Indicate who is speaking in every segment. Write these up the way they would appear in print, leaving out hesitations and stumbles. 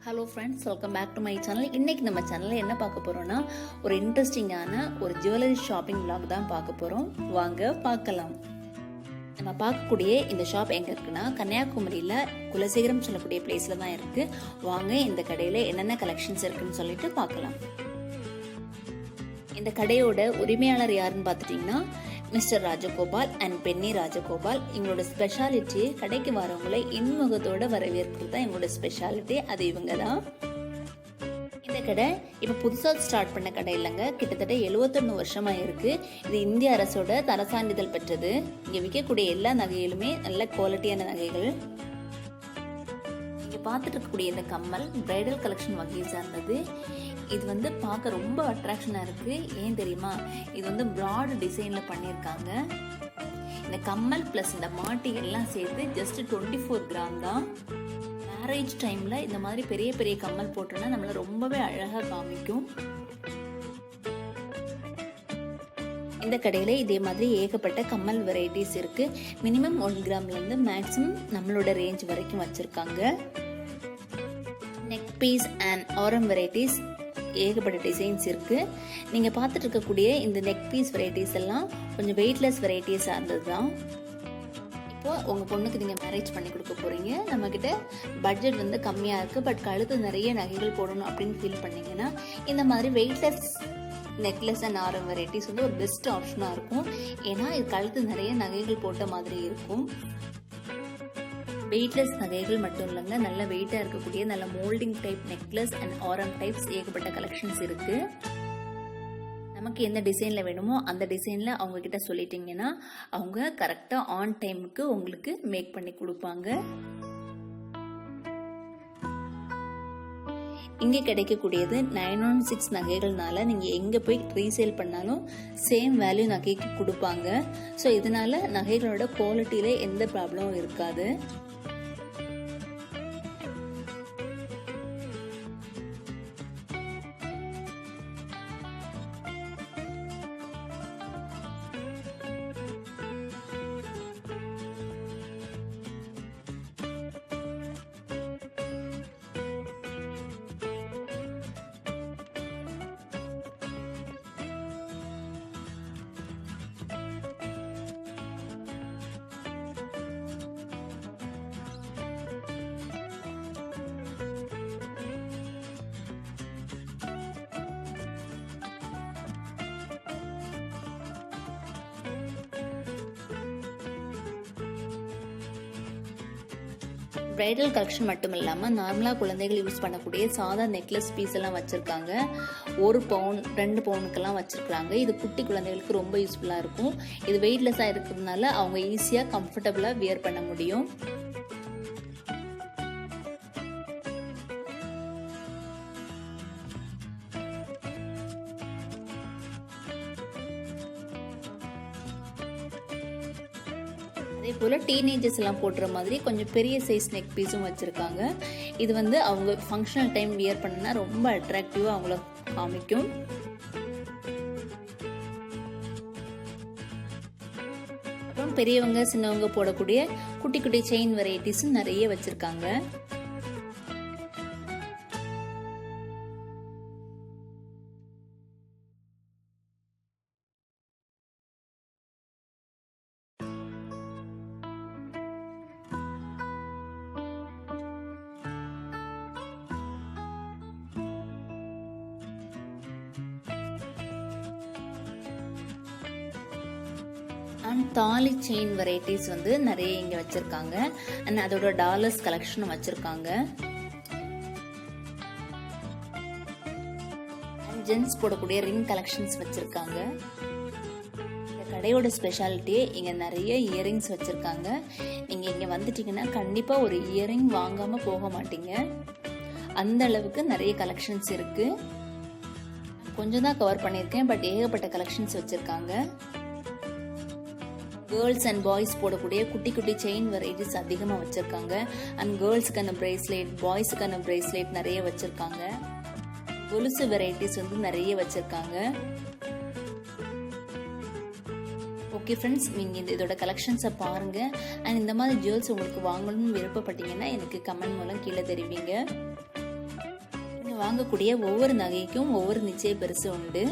Speaker 1: Hello friends, welcome back to my channel. இன்றைக்கி நம்ம சேனலில் என்ன பார்க்க போகிறோன்னா, ஒரு இன்ட்ரெஸ்டிங்கான ஒரு ஜுவல்லரி ஷாப்பிங் விலாக் தான் பார்க்க போகிறோம். வாங்க பார்க்கலாம். நம்ம பார்க்கக்கூடிய இந்த ஷாப் எங்கே இருக்குன்னா, கன்னியாகுமரியில் குலசேகரம் சொல்லக்கூடிய பிளேஸில் தான் இருக்குது. வாங்க இந்த கடையில் என்னென்ன கலெக்ஷன்ஸ் இருக்குன்னு சொல்லிட்டு பார்க்கலாம். இந்த கடையோட உரிமையாளர் யாருன்னு பார்த்துட்டிங்கன்னா mister Rajagopal and Benny Rajagopal. எங்களோட ஸ்பெஷாலிட்டி கடைக்கு வரவங்களை இன்முகத்தோட வரவேற்கிறது தான் எங்களோட ஸ்பெஷாலிட்டி. அது இவங்க தான். இந்த கடை இப்போ புதுசாக ஸ்டார்ட் பண்ண கடை இல்லைங்க, கிட்டத்தட்ட 71 வருஷமாக இருக்குது. இது இந்திய அரசோட தர சான்றிதழ் பெற்றது. இங்கே விற்கக்கூடிய எல்லா நகைகளுமே நல்ல குவாலிட்டியான நகைகள். இங்கே பார்த்துட்டு இருக்கக்கூடிய இந்த கம்மல் பிரைடல் கலெக்ஷன் வகையை சார்ந்தது. இது பார்க்க ரொம்ப அட்ராக்ஷனாக இருக்குது. ஏன் தெரியுமா? இது ப்ராட் டிசைனில் பண்ணியிருக்காங்க. இந்த கம்மல் ப்ளஸ் இந்த மாட்டி எல்லாம் சேர்த்து ஜஸ்ட் 24 கிராம் தான். மேரேஜ் டைமில் இந்த மாதிரி பெரிய பெரிய கம்மல் போட்டோன்னா நம்மளை ரொம்பவே அழகாக காமிக்கும். இந்த கடையில் இதே மாதிரி ஏகப்பட்ட கம்மல் வெரைட்டிஸ் இருக்குது. மினிமம் 1 கிராம்லேருந்து மேக்ஸிமம் நம்மளோட ரேஞ்ச் வரைக்கும் வச்சுருக்காங்க. நெக் பீஸ் அண்ட் ஆரம் வெரைட்டிஸ் ஏகப்பட்ட டிசைன்ஸ் இருக்குது. நீங்கள் பார்த்துட்டு இருக்கக்கூடிய இந்த நெக் பீஸ் வெரைட்டிஸ் எல்லாம் கொஞ்சம் வெயிட்லெஸ் வெரைட்டிஸ் சார்ந்தது தான். இப்போது உங்கள் பொண்ணுக்கு நீங்கள் மேரேஜ் பண்ணி கொடுக்க போகிறீங்க. நம்மக்கிட்ட பட்ஜெட் கம்மியாக இருக்குது, பட் கழுத்து நிறைய நகைகள் போடணும் அப்படின்னு ஃபீல் பண்ணிங்கன்னா இந்த மாதிரி வெயிட்லெஸ் நெக்லஸ் அண்ட் ஆரம் வெரைட்டிஸ் ஒரு பெஸ்ட் ஆப்ஷனாக இருக்கும். ஏன்னா இது கழுத்து நிறைய நகைகள் போட்ட மாதிரி இருக்கும். வெயிட்லெஸ் நகைகள் மட்டும் இல்லைங்க, நல்ல வெயிட்டாக இருக்கக்கூடிய நல்ல மோல்டிங் டைப் நெக்லஸ் அண்ட் ஆரம் டைப்ஸ் ஏகப்பட்ட கலெக்ஷன்ஸ் இருக்குது. நமக்கு எந்த டிசைனில் வேணுமோ அந்த டிசைனில் அவங்கக்கிட்ட சொல்லிட்டிங்கன்னா அவங்க கரெக்டாக ஆன் டைமுக்கு உங்களுக்கு மேக் பண்ணி கொடுப்பாங்க. இங்கே கிடைக்கக்கூடியது 916 நகைகள்னால நீங்கள் எங்கே போய் ரீசேல் பண்ணாலும் சேம் வேல்யூ நகைக்கு கொடுப்பாங்க. ஸோ இதனால நகைகளோட குவாலிட்டியில் எந்த ப்ராப்ளமும் இருக்காது. பிரைடல் கலெக்ஷன் மட்டும் இல்லாமல் நார்மலாக குழந்தைகள் யூஸ் பண்ணக்கூடிய சாதா நெக்லஸ் பீஸ் எல்லாம் வச்சுருக்காங்க. 1 பவுன் 2 பவுனுக்கெல்லாம் வச்சுருக்காங்க. இது குட்டி குழந்தைகளுக்கு ரொம்ப யூஸ்ஃபுல்லாக இருக்கும். இது வெயிட்லெஸ்ஸாக இருக்கிறதுனால அவங்க ஈஸியாக கம்ஃபர்டபுளாக வியர் பண்ண முடியும். அதே போல் டீனேஜர்ஸ் எல்லாம் போட்டுற மாதிரி கொஞ்சம் பெரிய சைஸ் நெக் பீஸும் வச்சுருக்காங்க. இது அவங்க ஃபங்க்ஷனல் டைம் வியர் பண்ணா ரொம்ப அட்ராக்டிவாக அவங்கள காமிக்கும். அப்புறம் பெரியவங்க சின்னவங்க போடக்கூடிய குட்டி குட்டி செயின் வெரைட்டிஸும் நிறைய வச்சுருக்காங்க. அண்ட் தாலி செயின் வெரைட்டிஸ் நிறைய இங்கே வச்சுருக்காங்க. அண்ட் அதோட டாலர்ஸ் கலெக்ஷனும் வச்சுருக்காங்க. அண்ட் ஜென்ஸ் போடக்கூடிய ரிங் கலெக்ஷன்ஸ் வச்சுருக்காங்க. இந்த கடையோட ஸ்பெஷாலிட்டியே இங்கே நிறைய இயரிங்ஸ் வச்சுருக்காங்க. நீங்கள் இங்கே வந்துட்டீங்கன்னா கண்டிப்பாக ஒரு இயரிங் வாங்காமல் போக மாட்டீங்க. அந்த அளவுக்கு நிறைய கலெக்ஷன்ஸ் இருக்குது. கொஞ்சம் தான் கவர் பண்ணியிருக்கேன், பட் ஏகப்பட்ட கலெக்ஷன்ஸ் வச்சுருக்காங்க. கேர்ள்ஸ் அண்ட் பாய்ஸ் போடக்கூடிய குட்டி குட்டி செயின் வெரைட்டிஸ் அதிகமாக வச்சுருக்காங்க. அண்ட் கேர்ள்ஸுக்கான பிரேஸ்லெட், பாய்ஸுக்கான பிரேஸ்லெட் நிறைய வச்சுருக்காங்க. கொலுசு வெரைட்டிஸ் நிறைய வச்சுருக்காங்க. ஓகே ஃப்ரெண்ட்ஸ், நீங்கள் இதோட கலெக்ஷன்ஸை பாருங்கள். அண்ட் இந்த மாதிரி ஜுவல்ஸ் உங்களுக்கு வாங்கணும்னு விருப்பப்பட்டீங்கன்னா எனக்கு கமெண்ட் மூலம் கீழே தெரிவிங்க. நம்ம வாங்கக்கூடிய ஒவ்வொரு நகைக்கும் ஒவ்வொரு நிச்சய பரிசு உண்டு.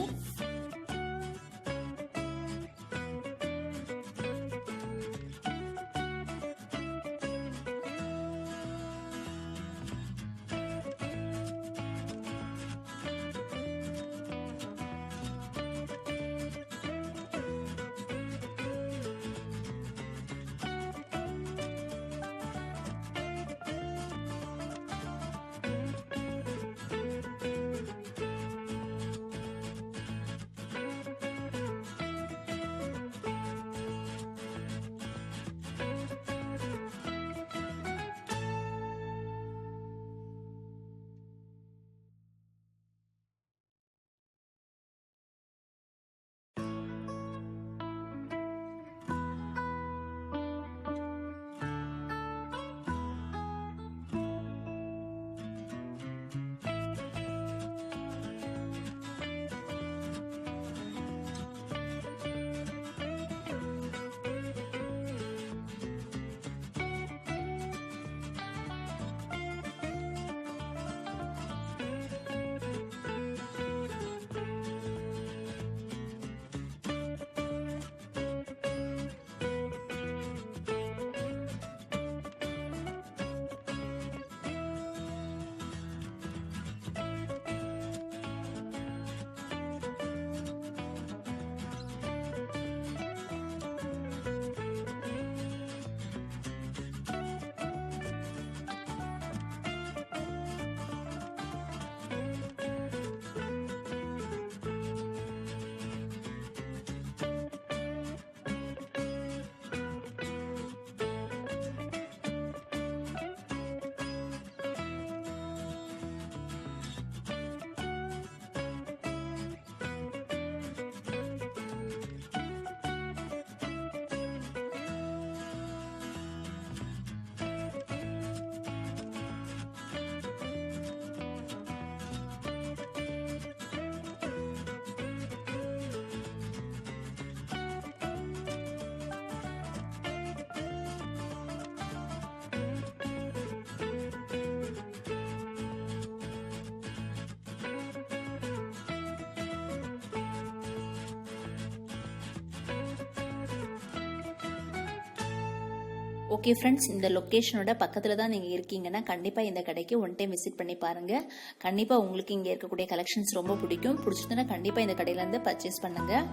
Speaker 1: ஓகே ஃப்ரெண்ட்ஸ், இந்த லொக்கேஷனோட பக்கத்தில் தான் நீங்கள் இருக்கீங்கன்னா கண்டிப்பாக இந்த கடைக்கு ஒன் டைம் விசிட் பண்ணி பாருங்கள். கண்டிப்பாக உங்களுக்கு இங்கே இருக்கக்கூடிய கலெக்ஷன்ஸ் ரொம்ப பிடிச்சிருந்ததுன்னா கண்டிப்பாக இந்த கடையிலேருந்து பர்ச்சேஸ் பண்ணுங்கள்.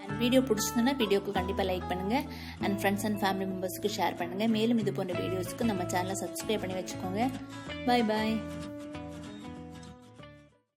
Speaker 1: அண்ட் வீடியோ பிடிச்சிருந்ததுன்னா வீடியோக்கு கண்டிப்பாக லைக் பண்ணுங்கள் அண்ட் ஃப்ரெண்ட்ஸ் அண்ட் ஃபேமிலி மெம்பர்ஸ்க்கு ஷேர் பண்ணுங்கள். மேலும் இது போன்ற வீடியோஸ்க்கு நம்ம சேனலை சப்ஸ்கிரைப் பண்ணி வச்சுக்கோங்க. பாய் பாய்.